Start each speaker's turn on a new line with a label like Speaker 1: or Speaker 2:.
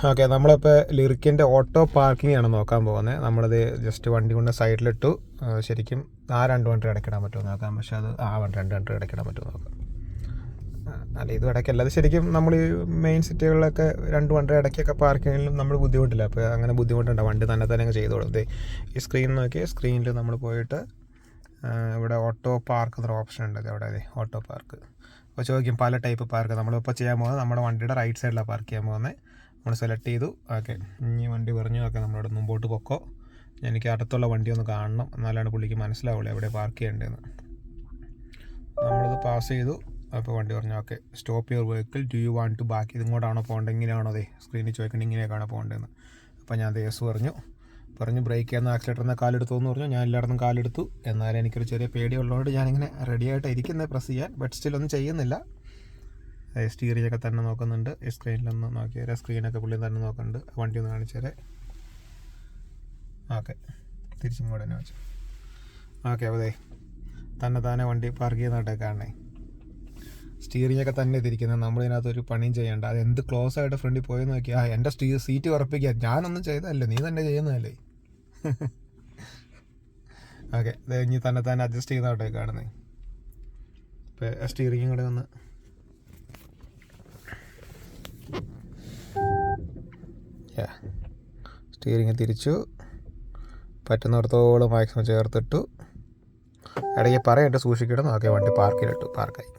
Speaker 1: Okay, നമ്മളിപ്പോൾ ലിറിക്കിൻ്റെ auto parking ആണ് നോക്കാൻ പോകുന്നത്. നമ്മളത് ജസ്റ്റ് വണ്ടി കൊണ്ട് സൈഡിലിട്ടു. ശരിക്കും ആ 2 വണ്ടി ഇടയ്ക്കിടാൻ പറ്റുമോ നോക്കാം. പക്ഷേ അത് 2 വണ്ടി ഇടയ്ക്കിടാൻ പറ്റുമോ നോക്കാം. അല്ല, ഇത് ഇടയ്ക്കല്ല. അത് ശരിക്കും നമ്മൾ ഈ മെയിൻ സിറ്റികളിലൊക്കെ 2 വണ്ടി ഇടയ്ക്കൊക്കെ പാർക്കിങ്ങിലും നമ്മൾ ബുദ്ധിമുട്ടില്ല. അപ്പോൾ അങ്ങനെ ബുദ്ധിമുട്ടുണ്ട്, വണ്ടി തന്നെ അങ്ങ് ചെയ്തോളും. ഈ സ്ക്രീൻ നോക്കി, സ്ക്രീനിൽ നമ്മൾ പോയിട്ട് ഇവിടെ ഓട്ടോ പാർക്ക് എന്നൊരു ഓപ്ഷൻ ഉണ്ട്. അവിടെ ഓട്ടോ പാർക്ക്. അപ്പോൾ ചോദിക്കും പല ടൈപ്പ് പാർക്ക്. നമ്മളിപ്പോൾ ചെയ്യാൻ പോകുന്നത് നമ്മുടെ വണ്ടിയുടെ റൈറ്റ് സൈഡിലാണ് പാർക്ക് ചെയ്യാൻ പോകുന്നത്. നമ്മൾ സെലക്ട് ചെയ്തു. ഓക്കെ, ഇനി വണ്ടി പറഞ്ഞു. ഓക്കെ, നമ്മളോട് മുമ്പോട്ട് പൊക്കോ. എനിക്ക് അടുത്തുള്ള വണ്ടി ഒന്ന് കാണണം, എന്നാലാണ് പുള്ളിക്ക് മനസ്സിലാവുള്ളൂ എവിടെ പാർക്ക് ചെയ്യേണ്ടതെന്ന്. നമ്മളിത് പാസ് ചെയ്തു. അപ്പോൾ വണ്ടി പറഞ്ഞു okay, stop your vehicle, do you want to back. ഇങ്ങോട്ടാണോ പോകേണ്ടത്, ഇങ്ങനെയാണോ സ്ക്രീനിൽ ചോദിക്കേണ്ടത്, ഇങ്ങനെയൊക്കെയാണോ പോകേണ്ടതെന്ന്. അപ്പോൾ ഞാൻ യേസ് പറഞ്ഞു ബ്രേക്ക് ചെയ്യുന്ന ആക്സിലേറ്ററിൽ കാലെടുത്തു എന്ന് പറഞ്ഞു. ഞാൻ എല്ലായിടത്തും കാലെടുത്തു. എന്നാലും എനിക്കൊരു ചെറിയ പേടിയുള്ളതുകൊണ്ട് ഞാനിങ്ങനെ റെഡിയായിട്ട് ഇരിക്കുന്നത് പ്രസ് ചെയ്യാൻ. ബട്ട് സ്റ്റിൽ ഒന്നും ചെയ്യുന്നില്ല. സ്റ്റീറിയൊക്കെ തന്നെ നോക്കുന്നുണ്ട്. ഈ സ്ക്രീനിലൊന്ന് നോക്കിയാൽ സ്ക്രീനൊക്കെ പുള്ളി തന്നെ നോക്കുന്നുണ്ട്. വണ്ടി ഒന്ന് കാണിച്ചാൽ ഓക്കെ, തിരിച്ചിങ്ങോട്ട് തന്നെ വെച്ചു. ഓക്കെ, അപ്പോൾ തന്നെ വണ്ടി പാർക്ക് ചെയ്യുന്നതായിട്ടൊക്കെ കാണണേ. സ്റ്റീറിങ്ങൊക്കെ തന്നെ തിരിക്കുന്നത്. നമ്മളിതിനകത്തൊരു പണിയും ചെയ്യേണ്ട. അത് എന്ത് ക്ലോസ് ആയിട്ട് ഫ്രണ്ടിൽ പോയി നോക്കിയാൽ എൻ്റെ സീറ്റ് ഉറപ്പിക്കുക. ഞാനൊന്നും ചെയ്തതല്ലേ, നീ തന്നെ ചെയ്യുന്നതല്ലേ. ഓക്കെ, ഇനി തന്നെ അഡ്ജസ്റ്റ് ചെയ്യുന്നതായിട്ടൊക്കെ കാണുന്നേ. ഇപ്പോൾ സ്റ്റീറിങ്ങും കൂടെ ഒന്ന് സ്റ്റീറിങ് തിരിച്ചു. പറ്റുന്നിടത്തോളം മാക്സിമം ചേർത്തിട്ടു. ഇടയ്ക്ക് പറയട്ടെ സൂക്ഷിക്കണം. ഓക്കെ, വണ്ടി പാർക്കിലിട്ടു. പാർക്കായി.